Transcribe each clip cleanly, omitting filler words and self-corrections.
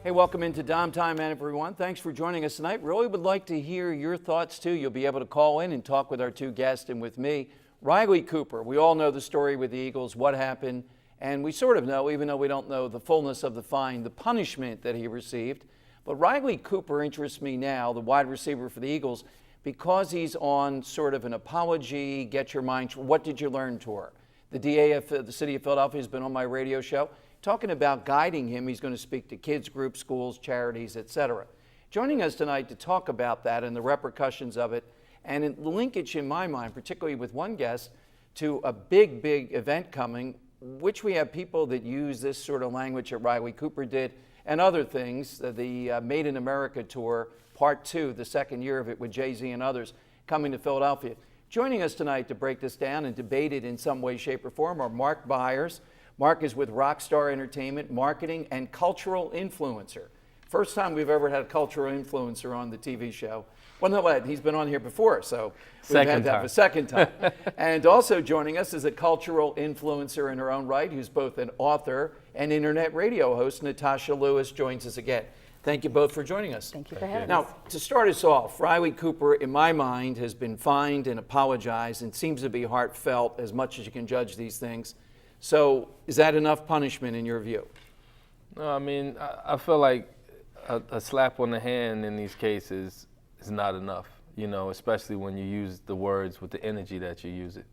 Hey, welcome into Dom Time, everyone. Thanks for joining us tonight. Really would like to hear your thoughts, too. You'll be able to call in and talk with our two guests and with me. Riley Cooper, we all know the story with the Eagles, what happened, and we sort of know, even though we don't know the fullness of the fine, the punishment that he received. But Riley Cooper interests me now, the wide receiver for the Eagles, because he's on sort of an apology, get your mind, what did you learn tour. The DA of the city of Philadelphia has been on my radio show talking about guiding him. He's going to speak to kids groups, schools, charities, etc. Joining us tonight to talk about that and the repercussions of it, and the linkage in my mind, particularly with one guest, to a big, big event coming, which we have people that use this sort of language that Riley Cooper did, and other things, the Made in America tour, part 2, the second year of it with Jay-Z and others, coming to Philadelphia. Joining us tonight to break this down and debate it in some way, shape, or form are Mark Byers. Mark is with Rockstar Entertainment, marketing and cultural influencer. First time we've ever had a cultural influencer on the TV show. Well, no, he's been on here before, so we've had to have a second time. And also joining us is a cultural influencer in her own right, who's both an author and internet radio host. Natasha Lewis joins us again. Thank you both for joining us. Thank you for having us. Now, to start us off, Riley Cooper, in my mind, has been fined and apologized and seems to be heartfelt as much as you can judge these things. So is that enough punishment in your view? No, I mean, I feel like a slap on the hand in these cases is not enough, you know, especially when you use the words with the energy that you use it,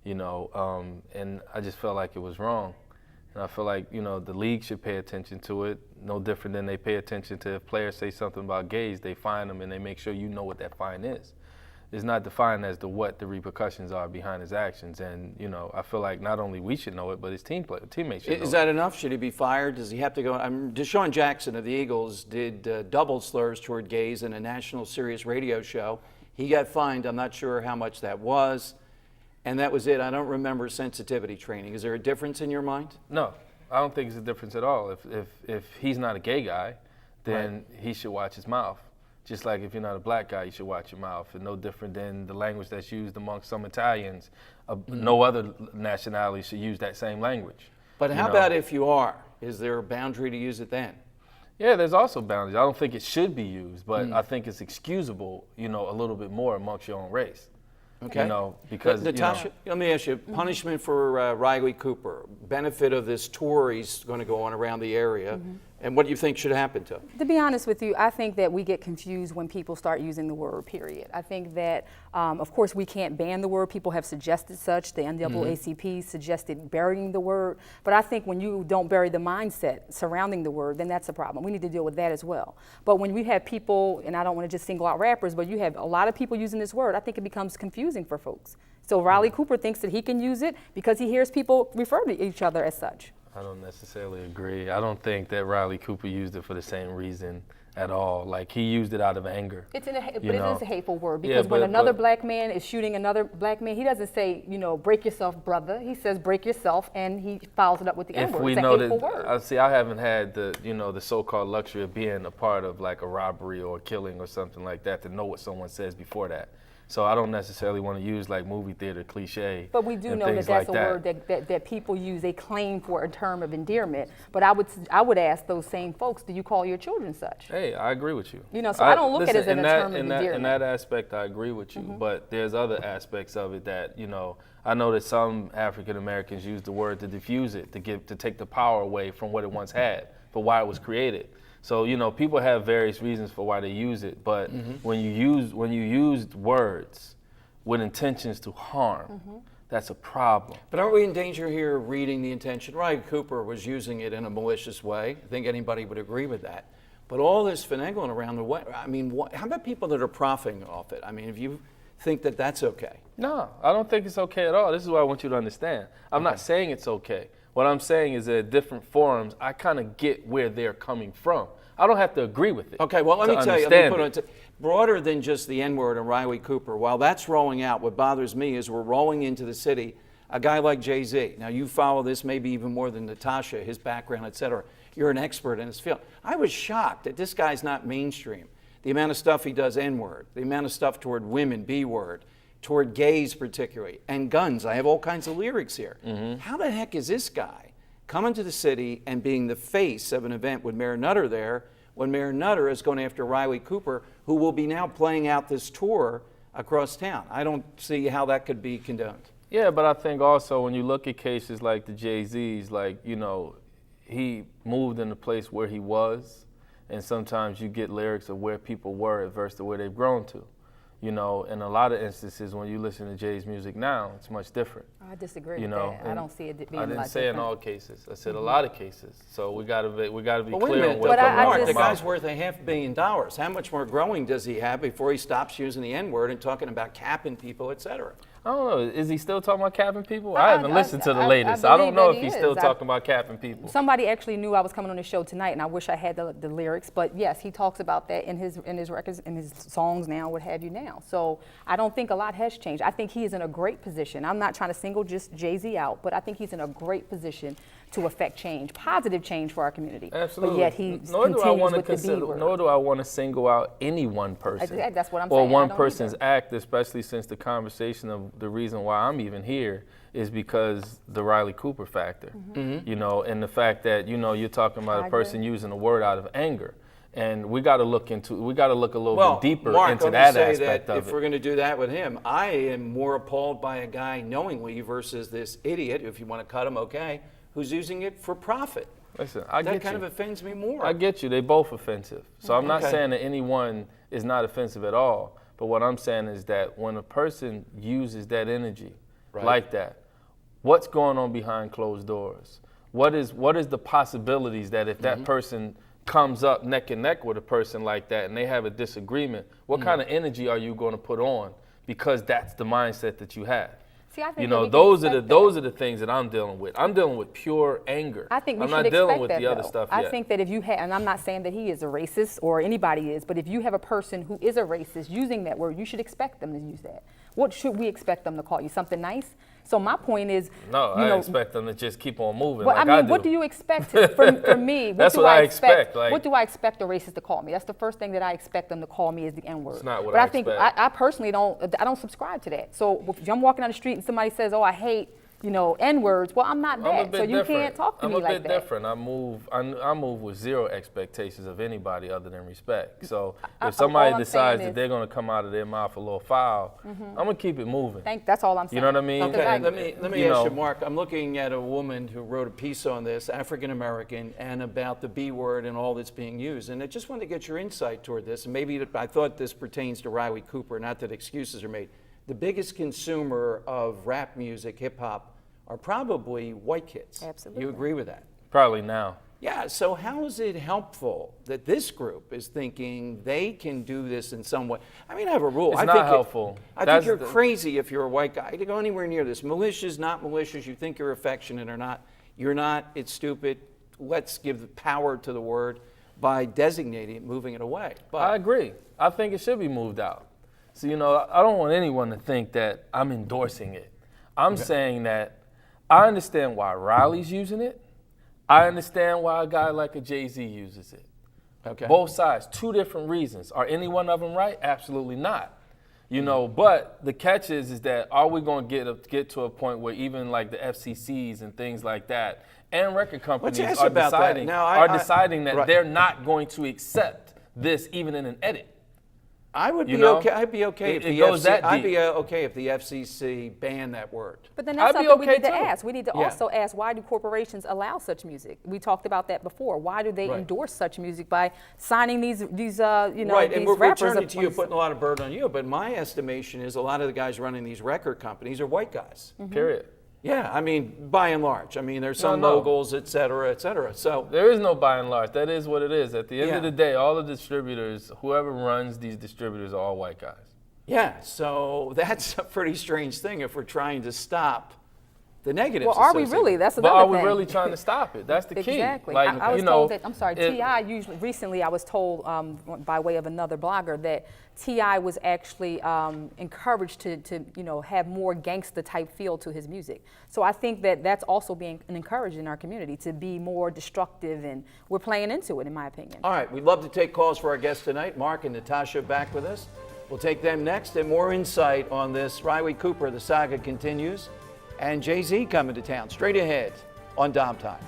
you know, and I just felt like it was wrong. And I feel like, you know, the league should pay attention to it, no different than they pay attention to if players say something about gays, they fine them and they make sure you know what that fine is. It's not defined as to what the repercussions are behind his actions. And, you know, I feel like not only we should know it, but his teammates should know it. Is that enough? Should he be fired? Does he have to go? Deshaun Jackson of the Eagles did double slurs toward gays in a national Sirius radio show. He got fined. I'm not sure how much that was. And that was it. I don't remember sensitivity training. Is there a difference in your mind? No, I don't think it's a difference at all. If he's not a gay guy, then Right. he should watch his mouth. Just like if you're not a black guy, you should watch your mouth. And no different than the language that's used amongst some Italians. No other nationality should use that same language. But how about if you are? Is there a boundary to use it then? Yeah, there's also boundaries. I don't think it should be used, but I think it's excusable, you know, a little bit more amongst your own race. Okay. You know, because, Natasha, let me ask you, punishment for Riley Cooper, benefit of this tour he's going to go on around the area, and what do you think should happen to him? To be honest with you, I think that we get confused when people start using the word period. I think that, of course, we can't ban the word. People have suggested such. The NAACP suggested burying the word. But I think when you don't bury the mindset surrounding the word, then that's a problem. We need to deal with that as well. But when we have people, and I don't want to just single out rappers, but you have a lot of people using this word, I think it becomes confusing for folks. So Riley Cooper thinks that he can use it because he hears people refer to each other as such. I don't necessarily agree. I don't think that Riley Cooper used it for the same reason at all. Like, he used it out of anger. But it is a hateful word because when another black man is shooting another black man, he doesn't say, you know, break yourself, brother. He says break yourself, and he follows it up with the N-word. It's a hateful word. See, I haven't had the, you know, the so-called luxury of being a part of like a robbery or a killing or something like that to know what someone says before that. So I don't necessarily want to use like movie theater cliche. But we do know that that's a word that people use, they claim for a term of endearment. But I would ask those same folks, do you call your children such? Hey, I agree with you. You know, so I don't look at it as a term of endearment. In that aspect, I agree with you. But there's other aspects of it that, you know, I know that some African Americans use the word to diffuse it, to take the power away from what it once had, for why it was created. So, you know, people have various reasons for why they use it, but when you use words with intentions to harm, that's a problem. But aren't we in danger here of reading the intention? Riley Cooper was using it in a malicious way. I think anybody would agree with that. But all this finagling around the way, I mean, how about people that are profiting off it? I mean, if you think that that's okay. No, I don't think it's okay at all. This is what I want you to understand. I'm not saying it's okay. What I'm saying is that at different forums, I kind of get where they're coming from. I don't have to agree with it. Okay, well, let me tell you, let me put it broader than just the N-word and Riley Cooper. While that's rolling out, what bothers me is we're rolling into the city a guy like Jay-Z. Now, you follow this maybe even more than Natasha, his background, et cetera. You're an expert in this field. I was shocked that this guy's not mainstream. The amount of stuff he does N-word, the amount of stuff toward women, B-word, toward gays particularly, and guns. I have all kinds of lyrics here. How the heck is this guy coming to the city and being the face of an event with Mayor Nutter there when Mayor Nutter is going after Riley Cooper, who will be now playing out this tour across town. I don't see how that could be condoned. Yeah, but I think also when you look at cases like the Jay-Z's, like, he moved in the place where he was, and sometimes you get lyrics of where people were versus where they've grown to. In a lot of instances, when you listen to Jay's music now, it's much different. I disagree with that. I don't see it being I didn't like say different. in all cases. I said a lot of cases. So we gotta be But wait a clear minute, on what But I Mark, just- the guy's worth $500 million. How much more growing does he have before he stops using the N-word and talking about capping people, et cetera? I don't know. Is he still talking about capping people? I haven't listened to the I latest. I don't believe know that if he he's is. still talking about capping people. Somebody actually knew I was coming on the show tonight, and I wish I had the lyrics. But yes, he talks about that in his records, in his songs now, what have you now. So I don't think a lot has changed. I think he is in a great position. I'm not trying to single just Jay-Z out, but I think he's in a great position to affect change, positive change for our community. Absolutely. But yet he Nor do I continues want to with the B consider, word. nor do I want to single out any one person. That's what I'm or saying. I one don't person's either. act, especially since the conversation of the reason why I'm even here is because the Riley Cooper factor. And the fact that you're talking about I a person agree. using a word out of anger. And we got to look a little bit deeper Mark, into let me that say aspect that of if it. we're going to do that with him, I am more appalled by a guy knowingly versus this idiot, if you want to cut him, okay, who's using it for profit. Listen, I That get kind you. of offends me more. I get you. They both offensive. So I'm not Okay. saying that any one is not offensive at all. But what I'm saying is that when a person uses that energy Right. like that, what's going on behind closed doors? What is the possibilities that if that person comes up neck and neck with a person like that and they have a disagreement, what kind of energy are you going to put on? Because that's the mindset that you have. See, I think You that know, we can those are expect those that. are the things that I'm dealing with. I'm dealing with pure anger. I think we I'm should not expect dealing with that, the other though. stuff I yet. think that if you have, and I'm not saying that he is a racist or anybody is, but if you have a person who is a racist using that word, you should expect them to use that. What should we expect them to call you? Something nice? So my point is, No, you I know, expect them to just keep on moving well, like I mean, do. what do you expect from me? What That's do what I expect. expect, like- What do I expect a racist to call me? That's the first thing that I expect them to call me is the N word. It's not what but I I think expect. I personally don't subscribe to that. So if I'm walking down the street and somebody says, "Oh, I hate," N words, well, I'm not I'm a that. bit So you different. can't talk to I'm me a like bit that. different. I move with zero expectations of anybody other than respect. So all if somebody I'm decides saying that they're going to come out of their mouth a little foul, I'm going to keep it moving. That's all I'm saying. You know what I mean? Okay, I let agree. me You ask you, know. Mark. I'm looking at a woman who wrote a piece on this, African American, and about the B word and all that's being used. And I just wanted to get your insight toward this. And maybe I thought this pertains to Riley Cooper, not that excuses are made. The biggest consumer of rap music, hip hop, are probably white kids. Absolutely. You agree with that? Probably now. Yeah, so how is it helpful that this group is thinking they can do this in some way? I mean, I have a rule. It's I not think helpful. I think That's you're the- crazy if you're a white guy to go anywhere near this. Malicious, not malicious, you think you're affectionate or not. You're not, it's stupid. Let's give the power to the word by designating it, moving it away. But I agree. I think it should be moved out. So, I don't want anyone to think that I'm endorsing it. I'm saying that I understand why Riley's using it. I understand why a guy like a Jay-Z uses it. okay. Both sides, two different reasons. Are any one of them right? Absolutely not. But the catch is that are we going to get to a point where even like the FCCs and things like that and record companies ask are about that. deciding, Now, deciding that right. they're not going to accept this even in an edit? I would be You know, okay. I'd be okay it if the goes FCC, that I'd deep. be okay if the FCC banned that word. But then that's I'd be something we okay need to too. ask. We need to Yeah. also ask, why do corporations allow such music? We talked about that before. Why do they Right. endorse such music by signing these Right, these and we're rappers? turning up to you, on- putting a lot of burden on you, but my estimation is a lot of the guys running these record companies are white guys. Period. Yeah, I mean, by and large. I mean, there's some No. moguls, et cetera, et cetera. So, There is no by and large. That is what it is. At the end Yeah. of the day, all the distributors, whoever runs these distributors are all white guys. yeah, so that's a pretty strange thing if we're trying to stop the negatives. Well, are we associated. really? That's But another are we thing. really trying to stop it? That's the key. Exactly. Like, I was you know, told that, I'm sorry, it- T.I. recently I was told by way of another blogger that T.I. was actually encouraged to have more gangster type feel to his music. So I think that that's also being encouraged in our community to be more destructive, and we're playing into it, in my opinion. All right, we'd love to take calls for our guests tonight. Mark and Natasha back with us. We'll take them next, and more insight on this. Riley Cooper, the saga continues, and Jay-Z coming to town straight ahead on Dom Time.